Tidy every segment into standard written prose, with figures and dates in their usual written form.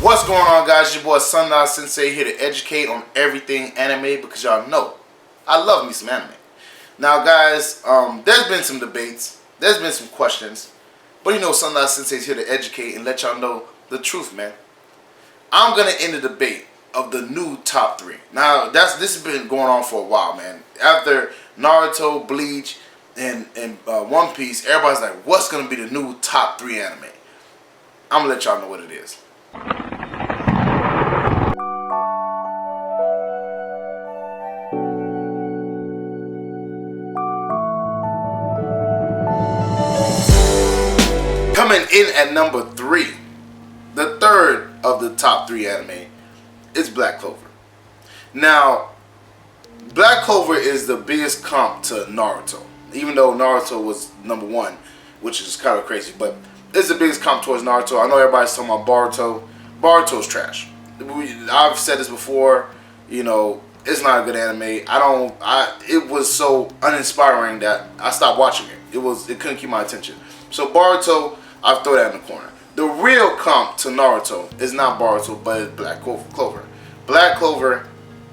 What's going on, guys? It's your boy Sanda Sensei here to educate on everything anime because y'all know I love me some anime. Now, guys, there's been some debates, there's been some questions, but you know Sanda Sensei's here to educate and let y'all know the truth, man. I'm gonna end the debate of the new top 3. Now, this has been going on for a while, man. After Naruto, Bleach, and One Piece, everybody's like, what's gonna be the new top 3 anime? I'm gonna let y'all know what it is. Coming in at number 3, the third of the top 3 anime, is Black Clover. Now, Black Clover is the biggest comp to Naruto, even though Naruto was number 1, which is kind of crazy, but it's the biggest comp towards Naruto. I know everybody's talking about Boruto. Boruto's trash. I've said this before, you know, it's not a good anime. It was so uninspiring that I stopped watching it. It couldn't keep my attention. So Boruto, I'll throw that in the corner. The real comp to Naruto is not Boruto, but it's Black Clover. Black Clover,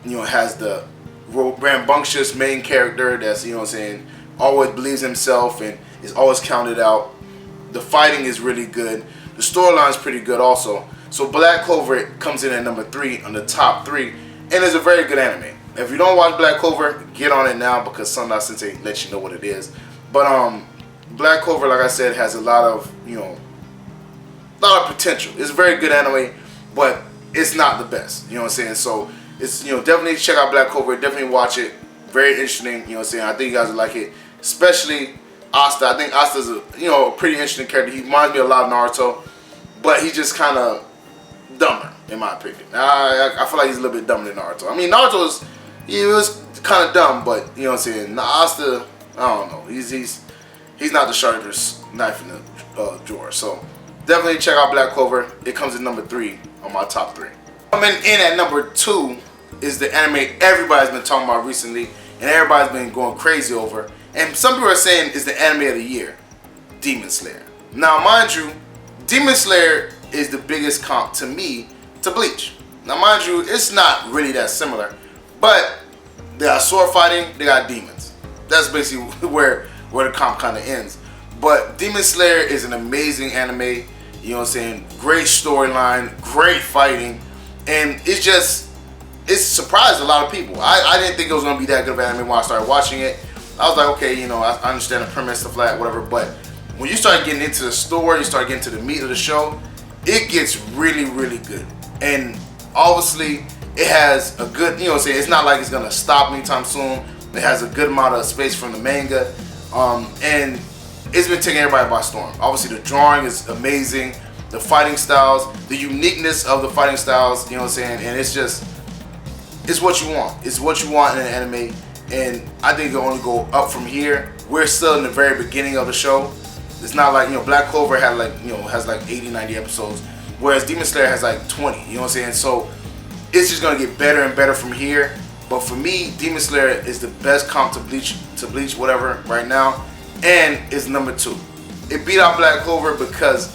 you know, has the rambunctious main character that's, you know what I'm saying, always believes himself and is always counted out. The fighting is really good. The storyline is pretty good also. So Black Clover comes in at number 3 on the top 3, and it's a very good anime. If you don't watch Black Clover, get on it now because Sanda Sensei lets you know what it is. But Black Clover, like I said, has a lot of potential. It's a very good anime, but it's not the best. You know what I'm saying? So it's, you know, definitely check out Black Clover. Definitely watch it. Very interesting. You know what I'm saying? I think you guys will like it, especially Asta. I think Asta's a pretty interesting character. He reminds me a lot of Naruto, but he's just kind of dumber in my opinion. I feel like he's a little bit dumber than Naruto. I mean, Naruto was kind of dumb, but you know what I'm saying. Asta, I don't know. He's not the sharpest knife in the drawer. So definitely check out Black Clover. It comes in number 3 on my top 3. Coming in at number 2 is the anime everybody's been talking about recently, and everybody's been going crazy over. And some people are saying it's the anime of the year, Demon Slayer. Now, mind you, Demon Slayer is the biggest comp to me to Bleach. Now, mind you, it's not really that similar, but they got sword fighting, they got demons. That's basically where the comp kind of ends. But Demon Slayer is an amazing anime. You know what I'm saying? Great storyline, great fighting, and it's surprised a lot of people. I didn't think it was gonna be that good of an anime when I started watching it. I was like, okay, you know, I understand the premise, stuff like that, whatever. But when you start getting into the story, you start getting to the meat of the show, it gets really, really good. And obviously, it has a good, you know what I'm saying, it's not like it's gonna stop anytime soon. It has a good amount of space from the manga, and it's been taking everybody by storm. Obviously, the drawing is amazing, the fighting styles, the uniqueness of the fighting styles, you know what I'm saying, and it's what you want. It's what you want in an anime, and I think it'll only go up from here. We're still in the very beginning of the show. It's not like, you know, Black Clover has like 80, 90 episodes, whereas Demon Slayer has like 20, you know what I'm saying? So it's just gonna get better and better from here. But for me, Demon Slayer is the best comp to Bleach, whatever, right now, and it's number 2. It beat out Black Clover because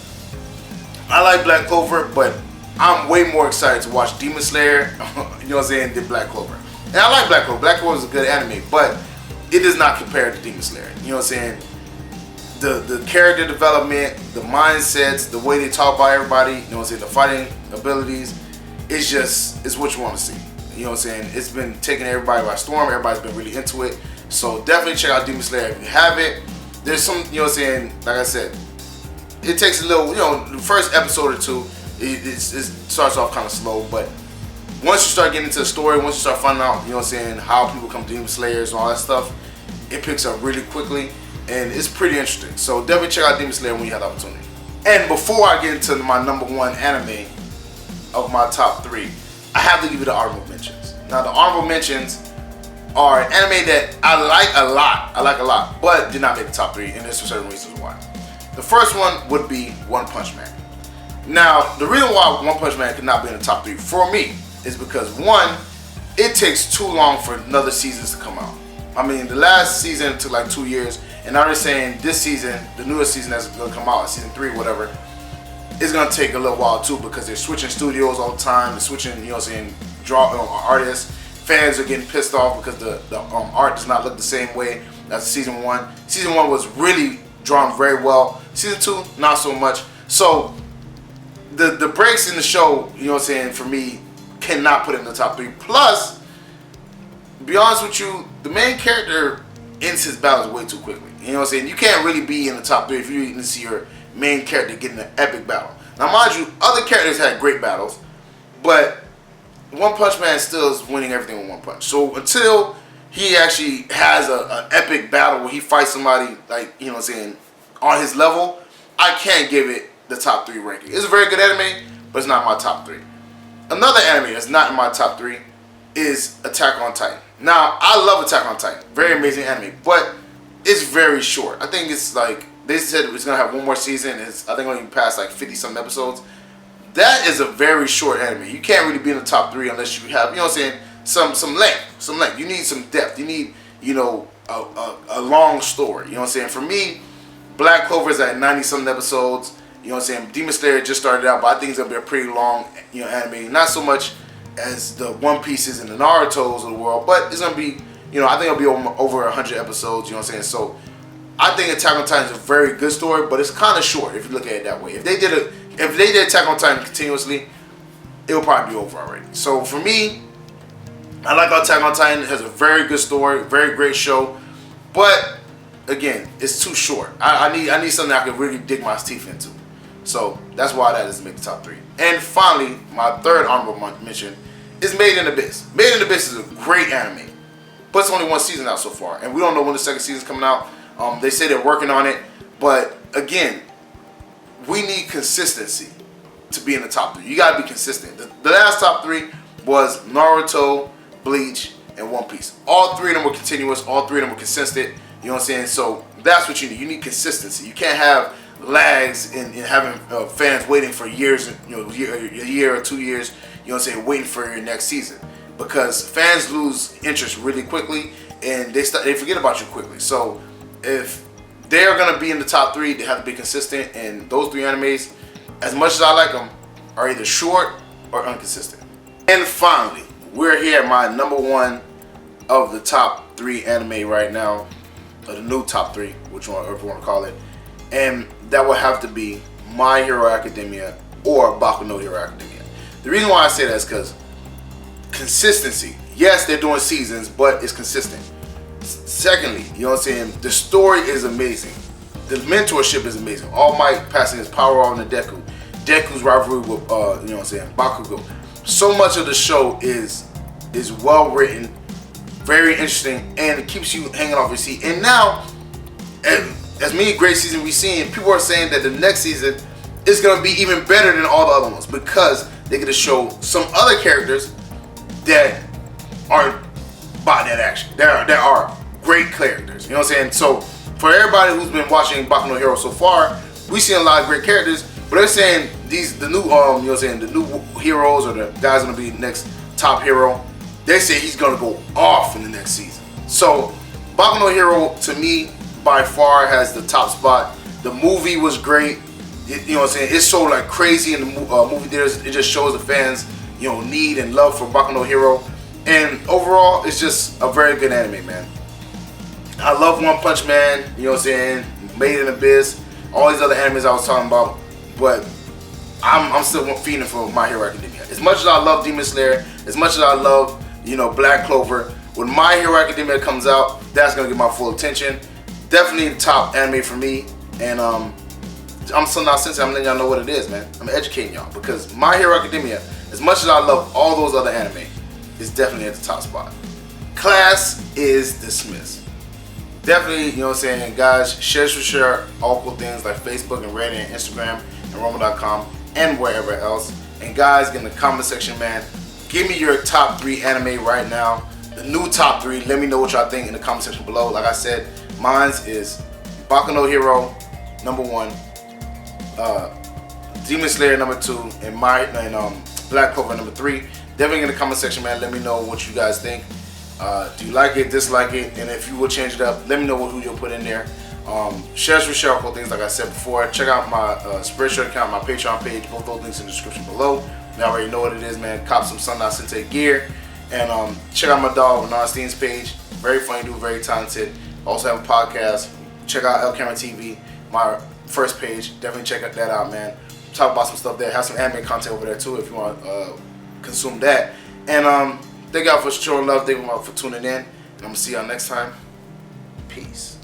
I like Black Clover, but I'm way more excited to watch Demon Slayer, you know what I'm saying, than Black Clover. And I like Black Clover. Black Clover is a good anime, but it does not compare to Demon Slayer. You know what I'm saying? The character development, the mindsets, the way they talk about everybody, you know what I'm saying, the fighting abilities, it's what you want to see. You know what I'm saying? It's been taking everybody by storm. Everybody's been really into it. So definitely check out Demon Slayer if you have it. There's some, you know what I'm saying, like I said, it takes a little, you know, the first episode or 2, it starts off kind of slow, but once you start getting into the story, once you start finding out, you know what I'm saying, how people come to Demon Slayers and all that stuff, it picks up really quickly, and it's pretty interesting. So definitely check out Demon Slayer when you have the opportunity. And before I get into my number 1 anime of my top 3, I have to give you the honorable mentions. Now, the honorable mentions are an anime that I like a lot, but did not make the top 3, and there's certain reasons why. The first one would be One Punch Man. Now, the reason why One Punch Man could not be in the top 3 for me is because, one, it takes too long for another seasons to come out. I mean, the last season took like 2 years, and now they're saying this season, the newest season that's going to come out, season 3, whatever, it's gonna take a little while too, because they're switching studios all the time. They're switching, you know what I'm saying, artists. Fans are getting pissed off because the art does not look the same way as season 1. Season 1 was really drawn very well. Season 2, not so much. So the breaks in the show, you know what I'm saying, for me, cannot put it in the top 3. Plus, to be honest with you, the main character ends his battles way too quickly. You know what I'm saying? You can't really be in the top 3 if you didn't see your main character getting an epic battle. Now, mind you, other characters had great battles, but One Punch Man still is winning everything with one punch. So until he actually has an epic battle where he fights somebody, like, you know what I'm saying, on his level, I can't give it the top 3 ranking. It's a very good anime, but it's not my top 3. Another anime that's not in my top 3 is Attack on Titan. Now, I love Attack on Titan. Very amazing anime, but it's very short. I think it's like, they said it's going to have one more season. It's, I think, only past like 50-something episodes. That is a very short anime. You can't really be in the top 3 unless you have, you know what I'm saying, some length. You need some depth. You need, you know, a long story. You know what I'm saying? For me, Black Clover is at 90-something episodes. You know what I'm saying? Demon Slayer just started out, but I think it's going to be a pretty long, you know, anime. Not so much as the One Pieces and the Narutos of the world, but it's going to be, you know, I think it'll be over 100 episodes, you know what I'm saying? So I think Attack on Titan is a very good story, but it's kind of short if you look at it that way. If they did Attack on Titan continuously, it'll probably be over already. So for me, I like Attack on Titan. It has a very good story, very great show, but again, it's too short. I need something I can really dig my teeth into. So that's why that doesn't make the top 3. And finally, my third honorable mention is Made in Abyss. Made in Abyss is a great anime, but it's only one season out so far, and we don't know when the second season's coming out. They say they're working on it, but again, we need consistency to be in the top 3. You gotta be consistent. The last top 3 was Naruto, Bleach, and One Piece. All 3 of them were continuous. All 3 of them were consistent. You know what I'm saying? So that's what you need. You need consistency. You can't have lags in having fans waiting for years, you know, a year or 2 years, you know what I'm saying, waiting for your next season, because fans lose interest really quickly and they forget about you quickly. So if they're gonna be in the top 3, they have to be consistent, and those 3 animes, as much as I like them, are either short or inconsistent. And finally, we're here at my number 1 of the top 3 anime right now, or the new top 3, whichever you want to call it, and that will have to be My Hero Academia or Boku no Hero Academia. The reason why I say that is because consistency. Yes, they're doing seasons, but it's consistent. Secondly, you know what I'm saying, the story is amazing. The mentorship is amazing. All Might passing his power on to Deku. Deku's rivalry with, you know what I'm saying, Bakugo. So much of the show is well written, very interesting, and it keeps you hanging off your seat. And now, as many great seasons we've seen, people are saying that the next season is going to be even better than all the other ones, because they're going to show some other characters that are by that action. There are great characters. You know what I'm saying? So for everybody who's been watching Boku no Hero so far, we've seen a lot of great characters, but they're saying the new you know what I'm saying, the new heroes, or the guy's gonna be next top hero, they say he's gonna go off in the next season. So Boku no Hero, to me, by far has the top spot. The movie was great. You know what I'm saying? It's so like crazy in the movie theaters. It just shows the fans, you know, need and love for Boku no Hero. And overall, it's just a very good anime, man. I love One Punch Man, you know what I'm saying, Made in Abyss, all these other animes I was talking about, but I'm still feeding for My Hero Academia. As much as I love Demon Slayer, as much as I love, you know, Black Clover, when My Hero Academia comes out, that's gonna get my full attention. Definitely the top anime for me, and I'm Sanda Sensei. I'm letting y'all know what it is, man. I'm educating y'all, because My Hero Academia, as much as I love all those other anime, is definitely at the top spot. Class is dismissed. Definitely, you know what I'm saying, guys, share all cool things like Facebook and Reddit and Instagram and Roma.com and wherever else. And guys, get in the comment section, man. Give me your top 3 anime right now. The new top 3. Let me know what y'all think in the comment section below. Like I said, mine's is Boku no Hero, number 1. Demon Slayer, number 2. And Black Clover, number 3. Definitely in the comment section, man. Let me know what you guys think. Do you like it, dislike it? And if you will change it up, let me know who you'll put in there. Shares with Sherrill things like I said before. Check out my Spreadshirt account, my Patreon page. Both those links in the description below. You already know what it is, man. Cop some Sanda Sensei gear. And check out my dog, Renan Steen's page. Very funny dude, very talented. Also have a podcast. Check out El Camera TV, my first page. Definitely check that out, man. Talk about some stuff there. Have some anime content over there too if you want to consume that. And thank y'all for showing love. Thank y'all for tuning in. And I'm going to see y'all next time. Peace.